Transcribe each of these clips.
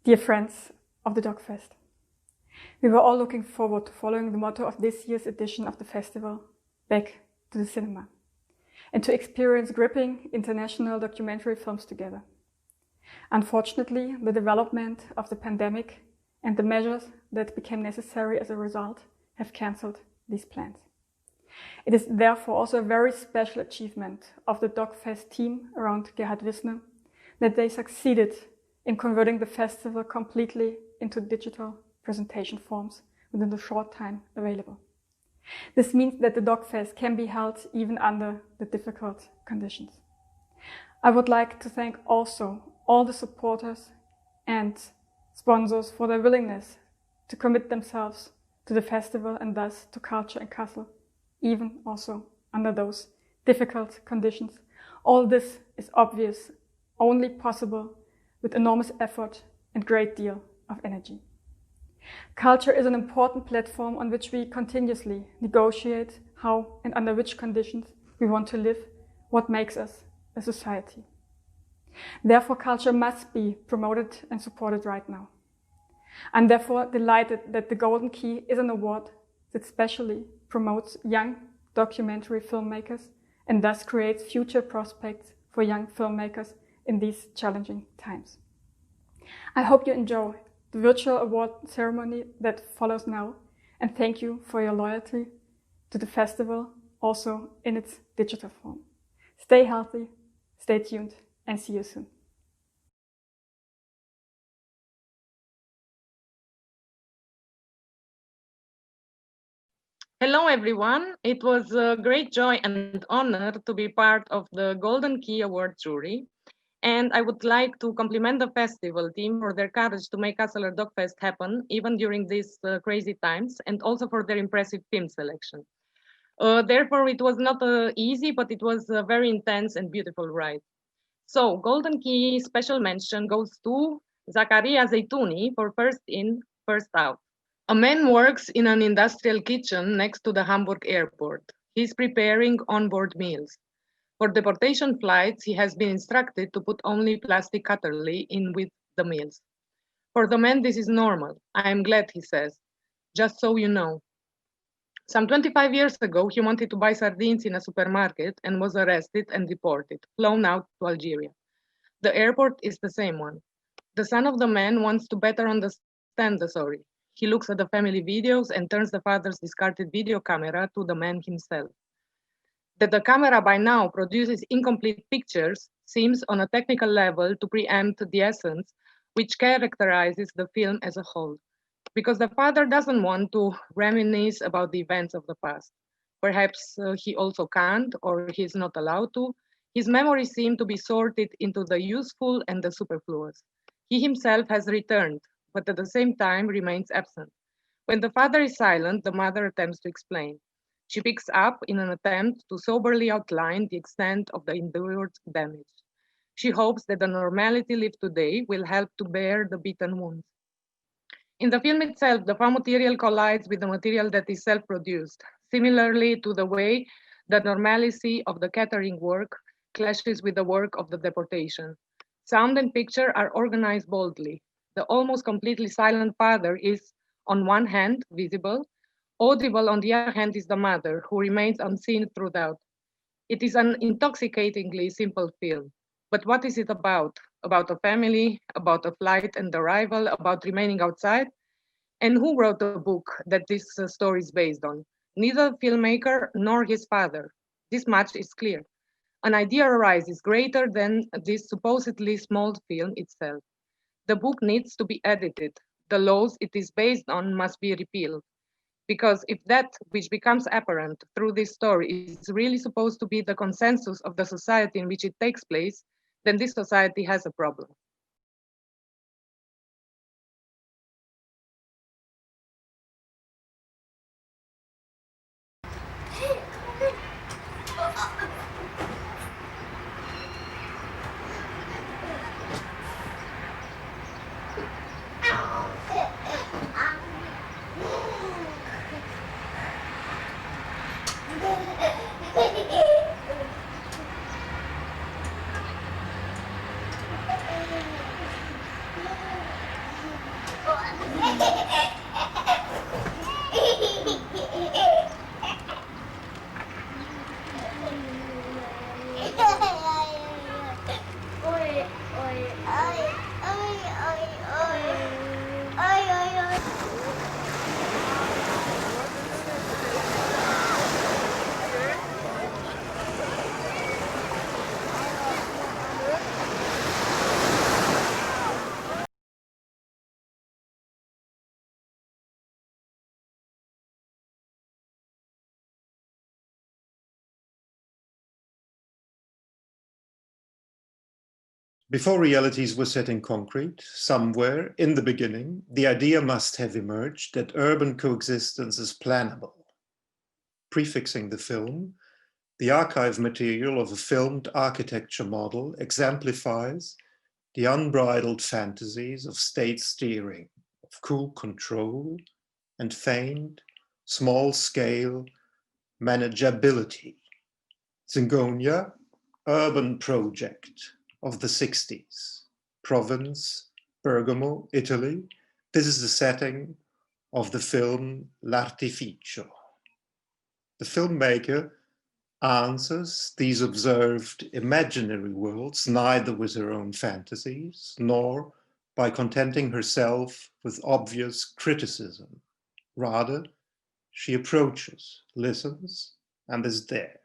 Dear friends of the Dokfest, we were all looking forward to following the motto of this year's edition of the festival, Back to the Cinema, and to experience gripping international documentary films together. Unfortunately, the development of the pandemic and the measures that became necessary as a result have cancelled these plans. It is therefore also a very special achievement of the Dokfest team around Gerhard Wissner that they succeeded in converting the festival completely into digital presentation forms within the short time available. This means that the Dokfest can be held even under the difficult conditions. I would like to thank also all the supporters and sponsors for their willingness to commit themselves to the festival and thus to culture in Kassel, even also under those difficult conditions. All this is obvious, only possible with enormous effort and great deal of energy. Culture is an important platform on which we continuously negotiate how and under which conditions we want to live, what makes us a society. Therefore, culture must be promoted and supported right now. I'm therefore delighted that the Golden Key is an award that specially promotes young documentary filmmakers and thus creates future prospects for young filmmakers in these challenging times. I hope you enjoy the virtual award ceremony that follows now, and thank you for your loyalty to the festival, also in its digital form. Stay healthy, stay tuned, and see you soon. Hello, everyone. It was a great joy and honor to be part of the Golden Key Award jury. And I would like to compliment the festival team for their courage to make Kasseler Dokfest happen, even during these crazy times, and also for their impressive film selection. Therefore, it was not easy, but it was a very intense and beautiful ride. So, Golden Key special mention goes to Zacharias Zitouni for first in, first out. A man works in an industrial kitchen next to the Hamburg airport. He's preparing onboard meals. For deportation flights, he has been instructed to put only plastic cutlery in with the meals. For the man, this is normal. I am glad, he says. Just so you know. Some 25 years ago, he wanted to buy sardines in a supermarket and was arrested and deported, flown out to Algeria. The airport is the same one. The son of the man wants to better understand the story. He looks at the family videos and turns the father's discarded video camera to the man himself. That the camera by now produces incomplete pictures seems on a technical level to preempt the essence which characterizes the film as a whole, because the father doesn't want to reminisce about the events of the past. Perhaps he also can't, or he's not allowed to. His memories seem to be sorted into the useful and the superfluous. He himself has returned, but at the same time remains absent. When the father is silent, the mother attempts to explain. She picks up in an attempt to soberly outline the extent of the endured damage. She hopes that the normality lived today will help to bear the beaten wounds. In the film itself, the found material collides with the material that is self-produced, similarly to the way the normalcy of the catering work clashes with the work of the deportation. Sound and picture are organized boldly. The almost completely silent father is, on one hand, visible. Audible, on the other hand, is the mother, who remains unseen throughout. It is an intoxicatingly simple film. But what is it about? About a family, about a flight and arrival, about remaining outside? And who wrote the book that this story is based on? Neither the filmmaker nor his father. This much is clear. An idea arises greater than this supposedly small film itself. The book needs to be edited. The laws it is based on must be repealed. Because if that which becomes apparent through this story is really supposed to be the consensus of the society in which it takes place, then this society has a problem. Before realities were set in concrete, somewhere in the beginning, the idea must have emerged that urban coexistence is plannable. Prefixing the film, the archive material of a filmed architecture model exemplifies the unbridled fantasies of state steering, of cool control, and feigned, small-scale manageability. Zingonia, urban project of the 60s, province, Bergamo, Italy. This is the setting of the film L'Artificio. The filmmaker answers these observed imaginary worlds neither with her own fantasies, nor by contenting herself with obvious criticism. Rather, she approaches, listens, and is there.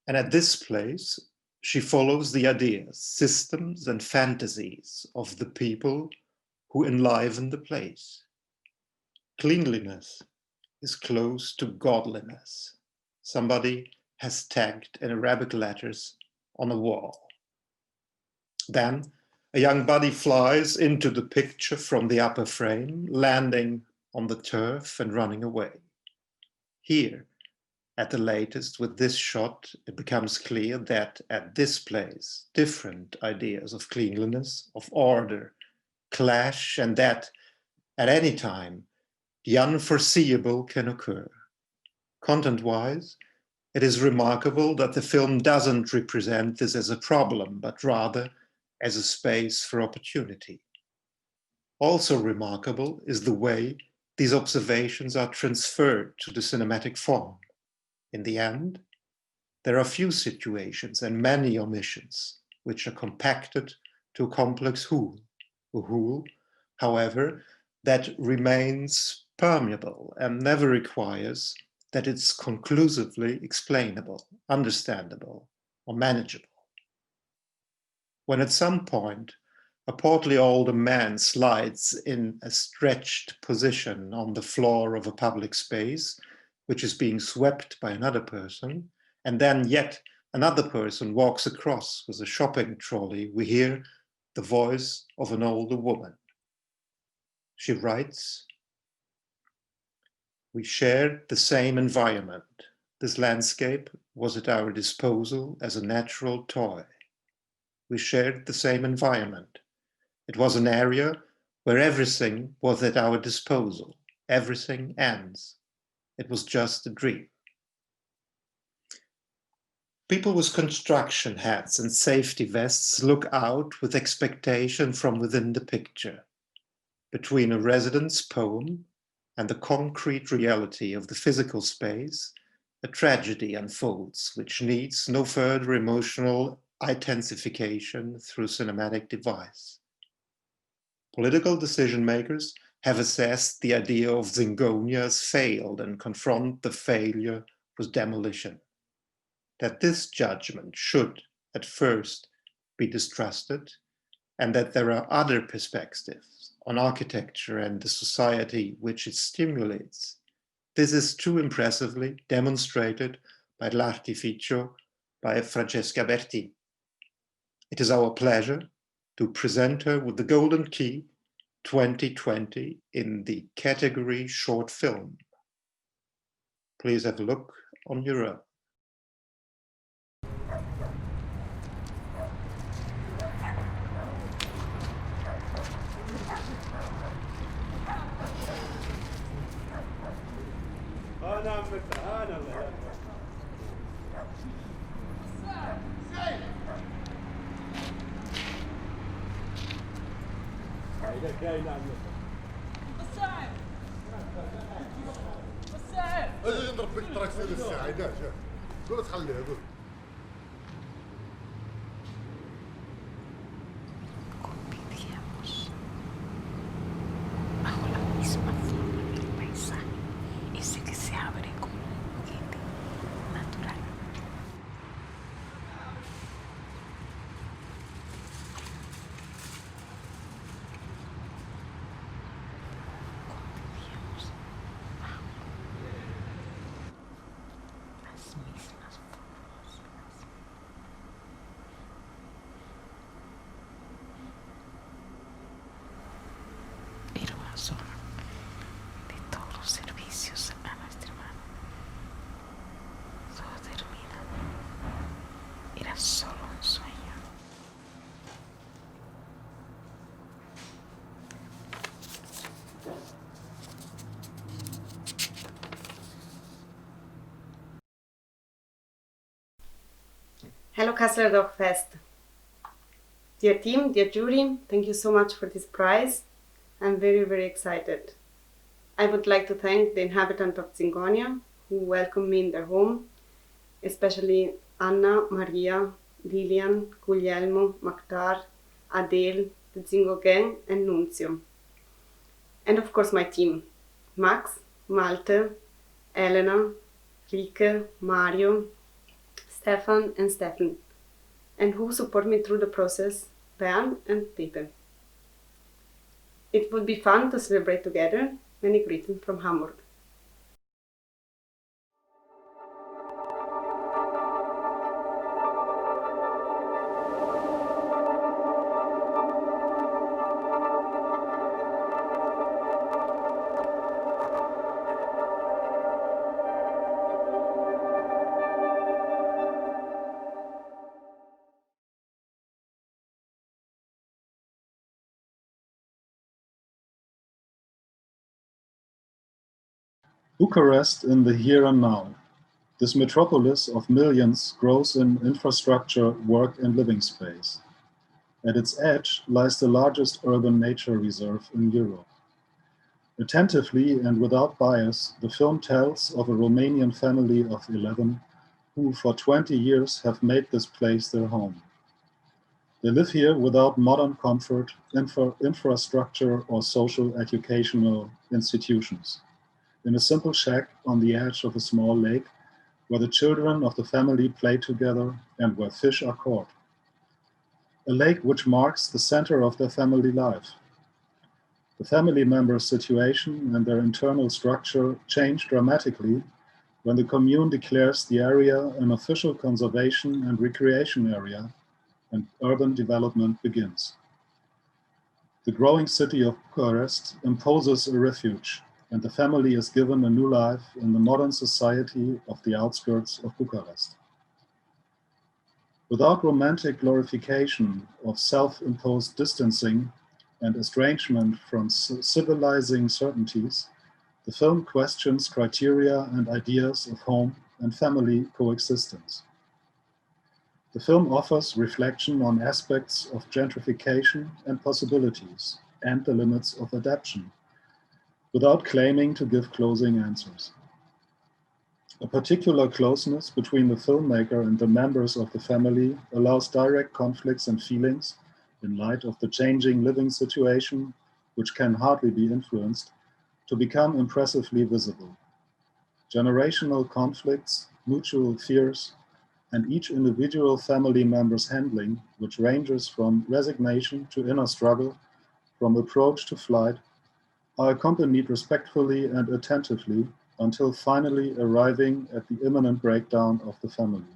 And at this place, she follows the ideas, systems, and fantasies of the people who enliven the place. Cleanliness is close to godliness. Somebody has tagged in Arabic letters on a wall. Then a young body flies into the picture from the upper frame, landing on the turf and running away. Here, at the latest, with this shot, it becomes clear that at this place, different ideas of cleanliness, of order, clash, and that at any time, the unforeseeable can occur. Content-wise, it is remarkable that the film doesn't represent this as a problem, but rather as a space for opportunity. Also remarkable is the way these observations are transferred to the cinematic form. In the end, there are few situations and many omissions, which are compacted to a complex whole. A whole, however, that remains permeable and never requires that it's conclusively explainable, understandable, or manageable. When at some point a portly older man slides in a stretched position on the floor of a public space, which is being swept by another person, and then yet another person walks across with a shopping trolley, we hear the voice of an older woman. She writes, "We shared the same environment. This landscape was at our disposal as a natural toy. We shared the same environment. It was an area where everything was at our disposal. Everything ends. It was just a dream." People with construction hats and safety vests look out with expectation from within the picture. Between a resident's poem and the concrete reality of the physical space, a tragedy unfolds which needs no further emotional intensification through cinematic device. Political decision makers have assessed the idea of Zingonia as failed and confront the failure with demolition. That this judgment should, at first, be distrusted, and that there are other perspectives on architecture and the society which it stimulates. This is too impressively demonstrated by L'Artificio by Francesca Bertin. It is our pleasure to present her with the Golden Key 2020 in the category Short Film. Please have a look on your own. نضرب بك التراكسير الساعة جا قول تخليها قول Hello, Kasseler Dokfest. Dear team, dear jury, thank you so much for this prize. I'm very, very excited. I would like to thank the inhabitants of Zingonia who welcomed me in their home, especially Anna, Maria, Lilian, Guglielmo, Maktar, Adele, the Zingo gang, and Nunzio. And of course my team, Max, Malte, Elena, Rike, Mario, Stefan and Stefan, and who support me through the process, Bernd and Pepe. It would be fun to celebrate together. Many greetings from Hamburg. Bucharest in the here and now. This metropolis of millions grows in infrastructure, work and living space. At its edge lies the largest urban nature reserve in Europe. Attentively and without bias, the film tells of a Romanian family of 11 who for 20 years have made this place their home. They live here without modern comfort, infrastructure or social educational institutions, in a simple shack on the edge of a small lake where the children of the family play together and where fish are caught. A lake which marks the center of their family life. The family members' situation and their internal structure change dramatically when the commune declares the area an official conservation and recreation area and urban development begins. The growing city of Bucharest imposes a refuge, and the family is given a new life in the modern society of the outskirts of Bucharest. Without romantic glorification of self-imposed distancing and estrangement from civilizing certainties, the film questions criteria and ideas of home and family coexistence. The film offers reflection on aspects of gentrification and possibilities and the limits of adaptation, without claiming to give closing answers. A particular closeness between the filmmaker and the members of the family allows direct conflicts and feelings in light of the changing living situation, which can hardly be influenced, to become impressively visible. Generational conflicts, mutual fears, and each individual family member's handling, which ranges from resignation to inner struggle, from approach to flight, are accompanied respectfully and attentively until finally arriving at the imminent breakdown of the family.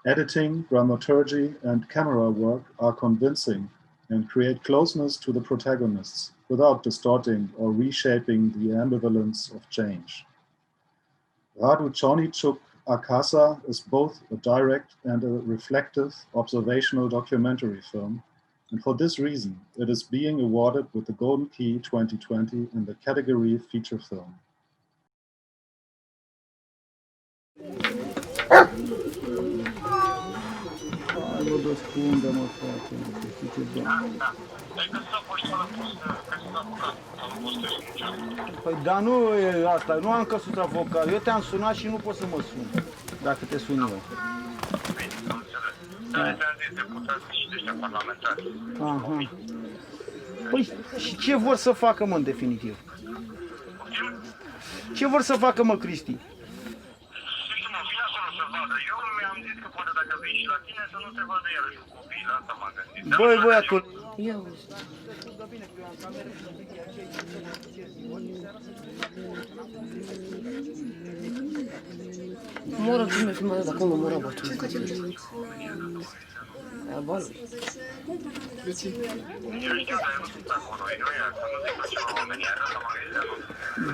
Editing, dramaturgy, and camera work are convincing and create closeness to the protagonists without distorting or reshaping the ambivalence of change. Radu Ciorniciuc Acasa is both a direct and a reflective observational documentary film, and for this reason, it is being awarded with the Golden Key 2020 in the category Feature Film. Păi, dar nu e asta, nu am căsuța vocală. Eu te-am sunat și nu pot să mă sun, dacă te sun eu. Aha. Păi, și ce vor să facă, mă, în definitiv? Ce vor să facă, mă, Cristi? Băi, băiatul... Mora tu mi filmare da acolo, mora bătu.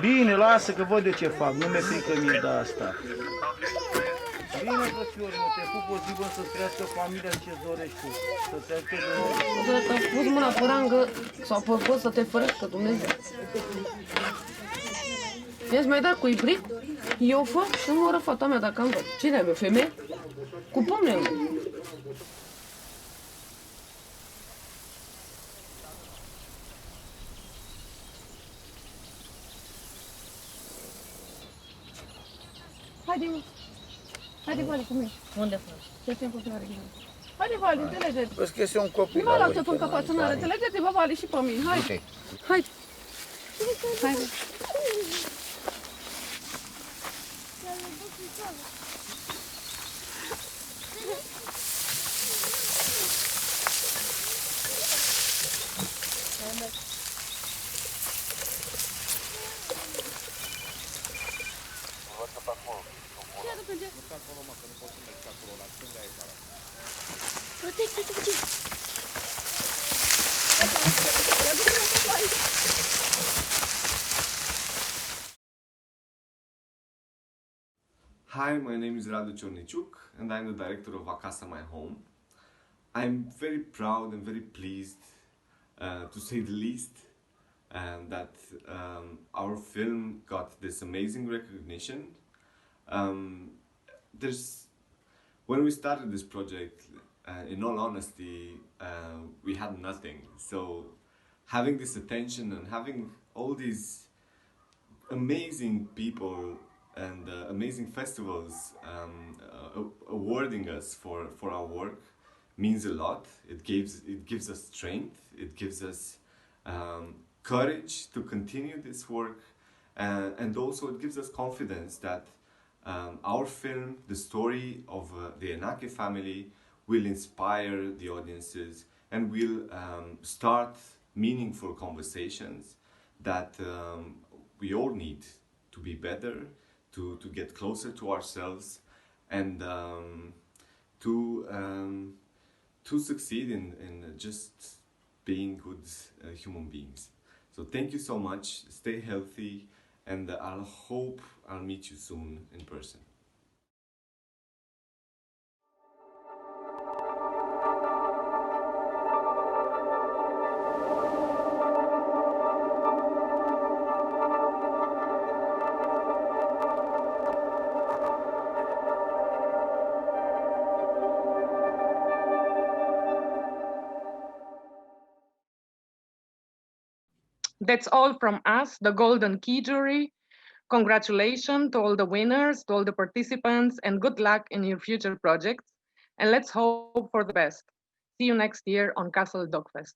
Bine, lasă că văd de ce fac, nu mi-e frică mie de asta. Bine, frățiorul, te pup o zi bun să-ți crească familia ce-ți dorești tu. Să-ți ajute Dumnezeu. Odată am pus mâna pe rangă sau pe pot să te fărăscă Dumnezeu. I-ați mai dat cu ibric? Eu fac și nu moră fata mea dacă am văd. Cine am eu, femeie? Cu pumnul. Haide, mă. Haide, Vali, cu mine. Unde faci? Ce te-am copilare din asta? Haide, Vali, înțelegeți. Vezi că este un copil. Nu mă luat tot în căpățânare, înțelegeți-vă, Vali, și pe mine. Haide. Haide. Haide. Hi, my name is Radu Ciorniciuc and I'm the director of Acasa, my home. I'm very proud and very pleased, to say the least, that our film got this amazing recognition. When we started this project, in all honesty, we had nothing. So having this attention and having all these amazing people and amazing festivals awarding us for our work means a lot. It gives us strength. It gives us courage to continue this work, and also it gives us confidence that our film, the story of the Enache family, will inspire the audiences and will start meaningful conversations that we all need to be better, to get closer to ourselves, and to succeed in just being good human beings. So thank you so much, stay healthy, and I hope I'll meet you soon in person. That's all from us, the Golden Key jury. Congratulations to all the winners, to all the participants, and good luck in your future projects. And let's hope for the best. See you next year on Kasseler Dokfest.